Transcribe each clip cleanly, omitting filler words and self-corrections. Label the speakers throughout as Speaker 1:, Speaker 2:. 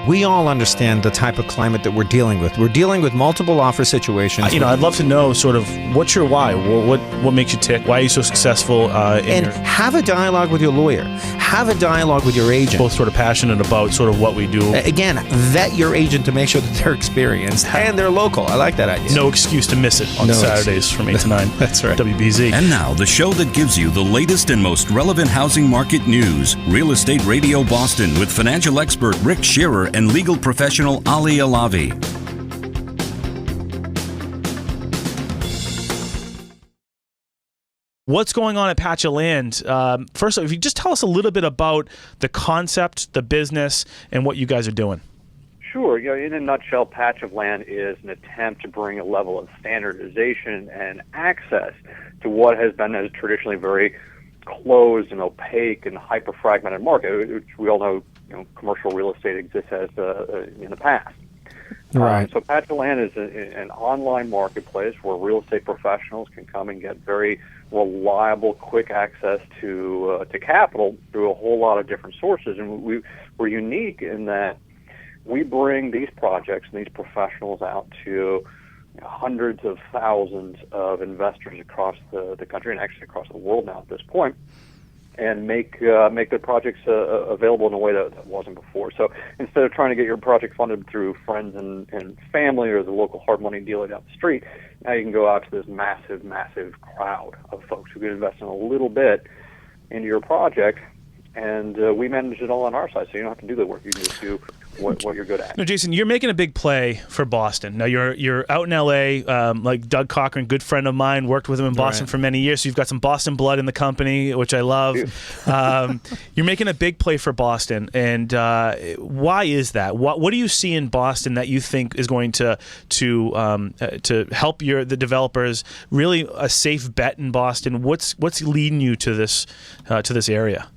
Speaker 1: We all understand the type of climate that we're dealing with. We're dealing with multiple offer situations.
Speaker 2: I'd love to know sort of what's your why? What makes you tick? Why are you so successful?
Speaker 1: Have a dialogue with your lawyer. Have a dialogue with your agent.
Speaker 2: Both sort of passionate about sort of what we do.
Speaker 1: Again, vet your agent to make sure that they're experienced and they're local. I like that idea.
Speaker 2: No excuse to miss it on Saturdays from 8 to 9.
Speaker 1: That's right.
Speaker 2: WBZ.
Speaker 3: And now, the show that gives you the latest and most relevant housing market news. Real Estate Radio Boston with financial expert Rick Shearer and legal professional Ali Alavi.
Speaker 2: What's going on at Patch of Land? First, if you just tell us a little bit about the concept, the business, and what you guys are doing.
Speaker 4: Sure. In a nutshell, Patch of Land is an attempt to bring a level of standardization and access to what has been a traditionally very closed and opaque and hyper-fragmented market, which we all know, commercial real estate exists as in the past.
Speaker 1: Right.
Speaker 4: So Patch of Land is an online marketplace where real estate professionals can come and get very reliable, quick access to capital through a whole lot of different sources. And we're unique in that we bring these projects and these professionals out to hundreds of thousands of investors across the country and actually across the world now at this point, and make their projects available in a way that wasn't before. So instead of trying to get your project funded through friends and family or the local hard money dealer down the street, now you can go out to this massive, massive crowd of folks who can invest in a little bit into your project, and we manage it all on our side, so you don't have to do the work. You can just do what you're good at.
Speaker 2: Now, Jason, you're making a big play for Boston. Now, you're out in L.A., like Doug Cochran, good friend of mine, worked with him in Boston for many years, so you've got some Boston blood in the company, which I love. You're making a big play for Boston, and why is that? What do you see in Boston that you think is going to help the developers, really a safe bet in Boston? What's leading you to this area?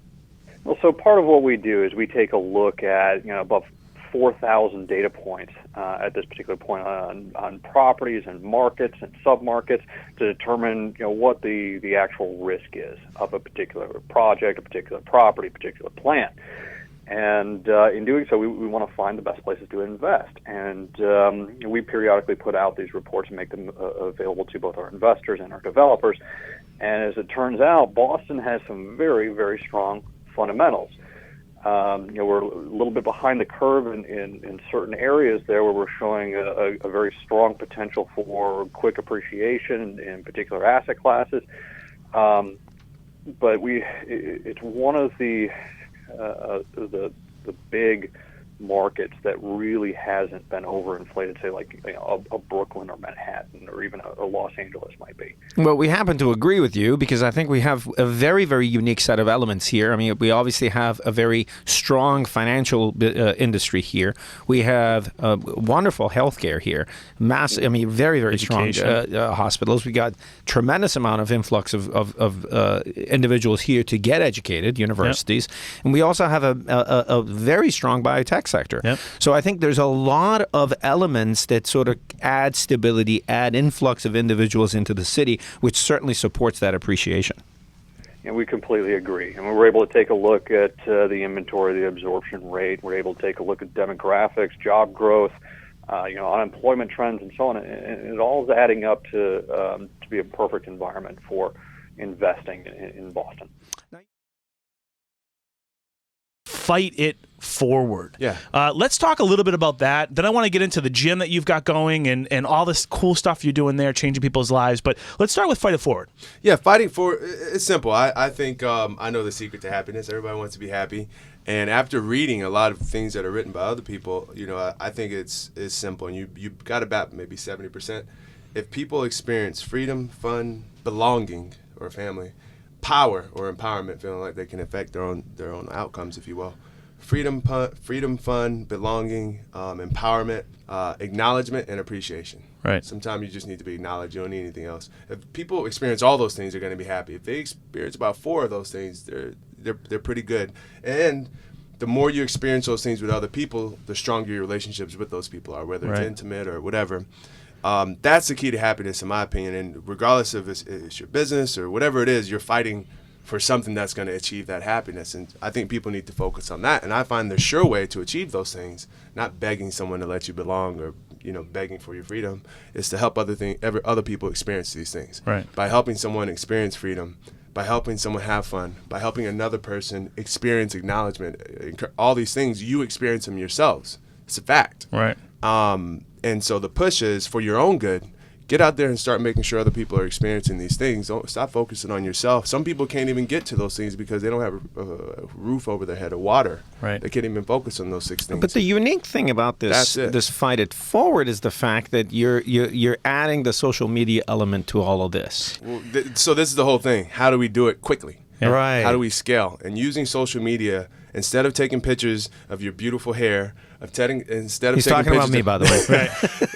Speaker 4: Well, so part of what we do is we take a look at about 4,000 data points at this particular point on properties and markets and submarkets to determine what the actual risk is of a particular project, a particular property, a particular plant. And in doing so, we want to find the best places to invest. And we periodically put out these reports and make them available to both our investors and our developers. And as it turns out, Boston has some very, very strong fundamentals. We're a little bit behind the curve in certain areas there where we're showing a very strong potential for quick appreciation in particular asset classes. But it's one of the big markets that really hasn't been overinflated, say like a Brooklyn or Manhattan or even a Los Angeles might be.
Speaker 1: Well, we happen to agree with you because I think we have a very, very unique set of elements here. I mean, we obviously have a very strong financial industry here. We have wonderful healthcare here, massive. I mean, very, very strong hospitals. We got tremendous amount of influx of individuals here to get educated, universities, and we also have a very strong biotech sector.
Speaker 2: Yep.
Speaker 1: So I think there's a lot of elements that sort of add stability, add influx of individuals into the city, which certainly supports that appreciation.
Speaker 4: And we completely agree. And we're able to take a look at the inventory, the absorption rate. We're able to take a look at demographics, job growth, unemployment trends, and so on. And it all is adding up to be a perfect environment for investing in Boston.
Speaker 2: Fight it forward.
Speaker 5: Yeah.
Speaker 2: Let's talk a little bit about that. Then I want to get into the gym that you've got going and all this cool stuff you're doing there, changing people's lives. But let's start with Fight It Forward.
Speaker 5: Yeah, fighting for it's simple. I think I know the secret to happiness. Everybody wants to be happy. And after reading a lot of things that are written by other people, I think it's simple. And you got about maybe 70%. If people experience freedom, fun, belonging, or family, power or empowerment, feeling like they can affect their own outcomes, if you will. Freedom, fun, belonging, empowerment, acknowledgement, and appreciation.
Speaker 2: Right.
Speaker 5: Sometimes you just need to be acknowledged. You don't need anything else. If people experience all those things, they're going to be happy. If they experience about 4 of those things, they're pretty good. And the more you experience those things with other people, the stronger your relationships with those people are, whether it's intimate or whatever. That's the key to happiness, in my opinion. And regardless of it's your business or whatever it is, you're fighting for something that's going to achieve that happiness. And I think people need to focus on that. And I find the sure way to achieve those things, not begging someone to let you belong or, begging for your freedom, is to help other people experience these things.
Speaker 2: Right.
Speaker 5: By helping someone experience freedom, by helping someone have fun, by helping another person experience acknowledgement, all these things, you experience them yourselves. It's a fact.
Speaker 2: Right.
Speaker 5: And so the push is for your own good. Get out there and start making sure other people are experiencing these things. Don't stop focusing on yourself. Some people can't even get to those things because they don't have a roof over their head or water.
Speaker 2: Right.
Speaker 5: They can't even focus on those 6 things.
Speaker 1: But the unique thing about this Fight It Forward is the fact that you're adding the social media element to all of this.
Speaker 5: Well, so this is the whole thing. How do we do it quickly?
Speaker 2: Yeah.
Speaker 1: Right.
Speaker 5: How do we scale? And using social media, instead of taking pictures of your beautiful hair,
Speaker 1: He's talking about me, by the way.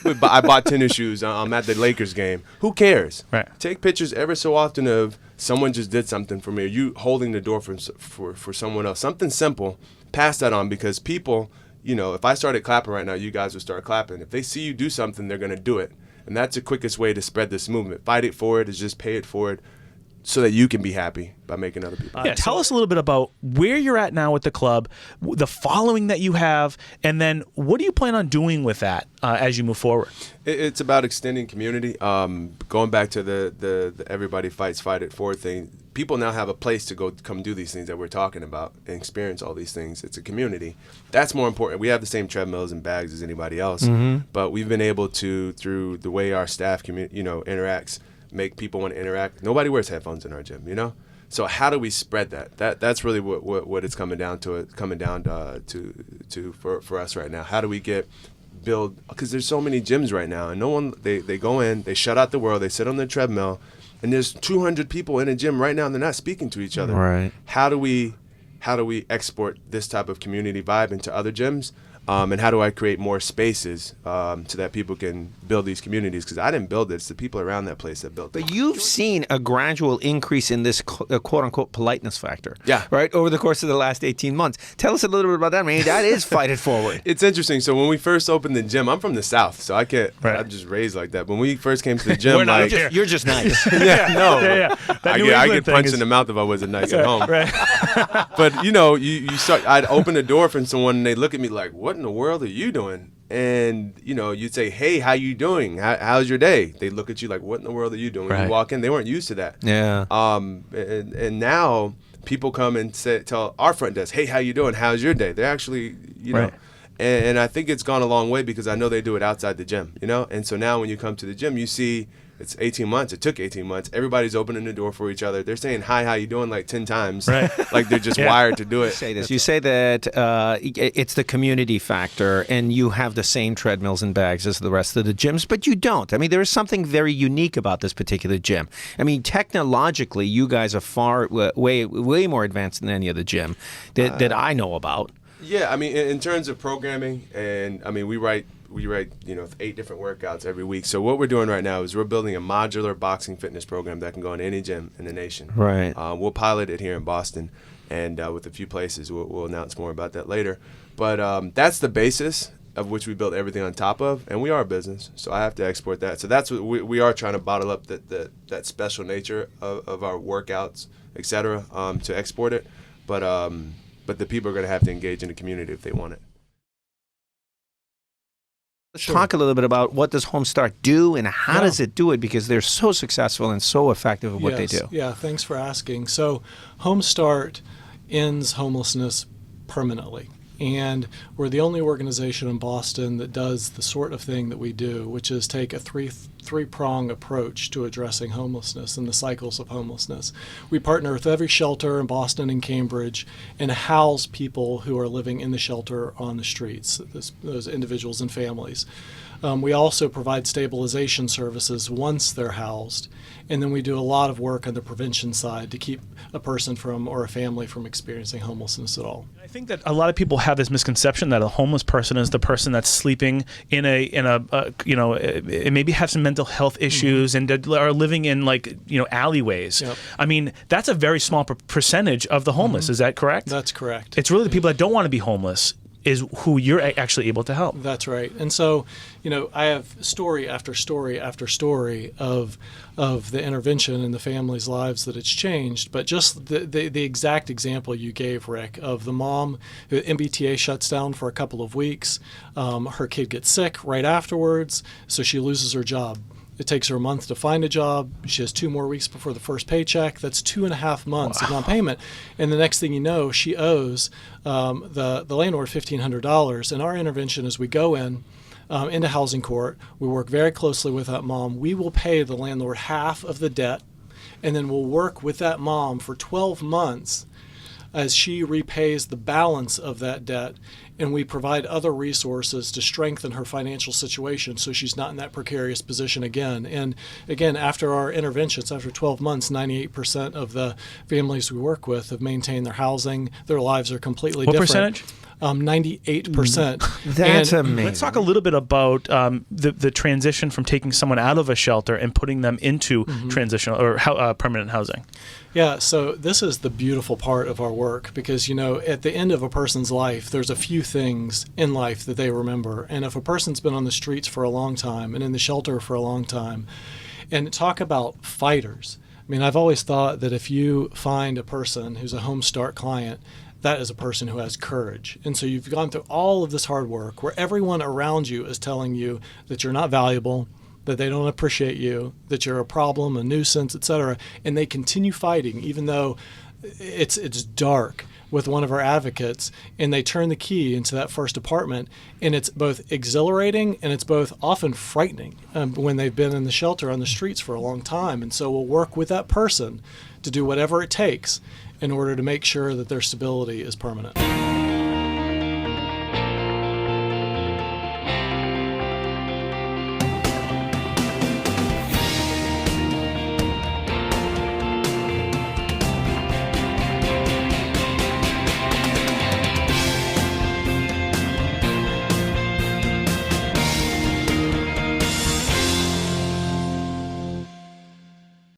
Speaker 2: Right.
Speaker 5: I bought tennis shoes. I'm at the Lakers game. Who cares?
Speaker 2: Right.
Speaker 5: Take pictures ever so often of someone just did something for me, or you holding the door for someone else. Something simple. Pass that on, because people, if I started clapping right now, you guys would start clapping. If they see you do something, they're going to do it. And that's the quickest way to spread this movement. Fight It Forward is just pay it forward, so that you can be happy by making other people happy.
Speaker 2: Yeah, tell us a little bit about where you're at now with the club, the following that you have, and then what do you plan on doing with that as you move forward?
Speaker 5: It's about extending community. Going back to the Everybody Fight It Forward thing, people now have a place to come do these things that we're talking about and experience all these things. It's a community. That's more important. We have the same treadmills and bags as anybody else, but we've been able to, through the way our staff interacts, make people want to interact. Nobody wears headphones in our gym, So how do we spread that? That's really what it's coming down to for us right now. How do we build? Because there's so many gyms right now, and no one they go in, they shut out the world, they sit on the treadmill, and there's 200 people in a gym right now, and they're not speaking to each other.
Speaker 1: Right.
Speaker 5: How do we export this type of community vibe into other gyms? And how do I create more spaces so that people can build these communities? Because I didn't build it. It's the people around that place that built it.
Speaker 1: But you've seen a gradual increase in this quote-unquote politeness factor.
Speaker 5: Yeah.
Speaker 1: Right? Over the course of the last 18 months. Tell us a little bit about that. I mean, that is Fight It Forward.
Speaker 5: It's interesting. So when we first opened the gym, I'm from the South, so I can't.
Speaker 2: Right.
Speaker 5: I'm just raised like that. When we first came to the gym,
Speaker 1: You're just nice.
Speaker 2: Yeah. That New
Speaker 5: I
Speaker 2: England
Speaker 5: get
Speaker 2: thing
Speaker 5: punched
Speaker 2: is-
Speaker 5: in the mouth if I wasn't nice at home.
Speaker 2: Right.
Speaker 5: But you start. I'd open the door for someone, and they look at me like, "What in the world are you doing?" And you'd say, "Hey, how you doing? How's your day?" They look at you like, "What in the world are you doing?" When
Speaker 2: Right.
Speaker 5: you walk in, they weren't used to that.
Speaker 1: Yeah.
Speaker 5: And now people come and tell our front desk, "Hey, how you doing? How's your day?" They're actually,
Speaker 2: Right.
Speaker 5: And I think it's gone a long way because I know they do it outside the gym, And so now when you come to the gym, you see it's 18 months. It took 18 months. Everybody's opening the door for each other. They're saying, "Hi, how you doing?" like 10 times.
Speaker 2: Right.
Speaker 5: Like they're just wired to do it.
Speaker 1: You say that it's the community factor, and you have the same treadmills and bags as the rest of the gyms, but you don't. I mean, there is something very unique about this particular gym. I mean, technologically, you guys are way more advanced than any other gym that I know about.
Speaker 5: Yeah, I mean, in terms of programming, and I mean, we write 8 different workouts every week. So what we're doing right now is we're building a modular boxing fitness program that can go in any gym in the nation.
Speaker 1: Right.
Speaker 5: We'll pilot it here in Boston, and with a few places. We'll announce more about that later. But that's the basis of which we build everything on top of, and we are a business, so I have to export that. So that's what we are trying to bottle up that special nature of our workouts, et cetera, to export it. But the people are going to have to engage in the community if they want it.
Speaker 1: Let's talk a little bit about what does Homestart do and how does it do it, because they're so successful and so effective at what they do.
Speaker 6: Yeah, thanks for asking. So Homestart ends homelessness permanently. And we're the only organization in Boston that does the sort of thing that we do, which is take a three-prong approach to addressing homelessness and the cycles of homelessness. We partner with every shelter in Boston and Cambridge and house people who are living in the shelter on the streets, those individuals and families. We also provide stabilization services once they're housed, and then we do a lot of work on the prevention side to keep a person or a family from experiencing homelessness at all.
Speaker 2: I think that a lot of people have this misconception that a homeless person is the person that's sleeping in a maybe have some mental health issues and are living in alleyways.
Speaker 6: Yep.
Speaker 2: I mean, that's a very small percentage of the homeless. Is that correct?
Speaker 6: That's correct.
Speaker 2: It's really the people that don't want to be homeless. is who you're actually able to help.
Speaker 6: That's right. And so, I have story after story after story of the intervention in the family's lives that it's changed. But just the exact example you gave, Rick, of the mom who MBTA shuts down for a couple of weeks, her kid gets sick right afterwards, so she loses her job. It takes her a month to find a job. She has 2 more weeks before the first paycheck. That's 2.5 months of non-payment. And the next thing you know, she owes the landlord $1,500. And our intervention is we go into housing court. We work very closely with that mom. We will pay the landlord half of the debt, and then we'll work with that mom for 12 months as she repays the balance of that debt, and we provide other resources to strengthen her financial situation so she's not in that precarious position again. And again, after our interventions, after 12 months, 98% of the families we work with have maintained their housing. Their lives are completely different.
Speaker 2: What percentage?
Speaker 6: 98%.
Speaker 1: That's amazing.
Speaker 2: Let's talk a little bit about the transition from taking someone out of a shelter and putting them into transitional or permanent housing.
Speaker 6: Yeah, so this is the beautiful part of our work because, at the end of a person's life, there's a few things in life that they remember. And if a person's been on the streets for a long time and in the shelter for a long time, and talk about fighters. I mean, I've always thought that if you find a person who's a Home Start client, that is a person who has courage. And so you've gone through all of this hard work where everyone around you is telling you that you're not valuable, that they don't appreciate you, that you're a problem, a nuisance, etc. And they continue fighting even though it's dark with one of our advocates, and they turn the key into that first apartment, and it's both exhilarating and it's both often frightening when they've been in the shelter on the streets for a long time. And so we'll work with that person to do whatever it takes in order to make sure that their stability is permanent.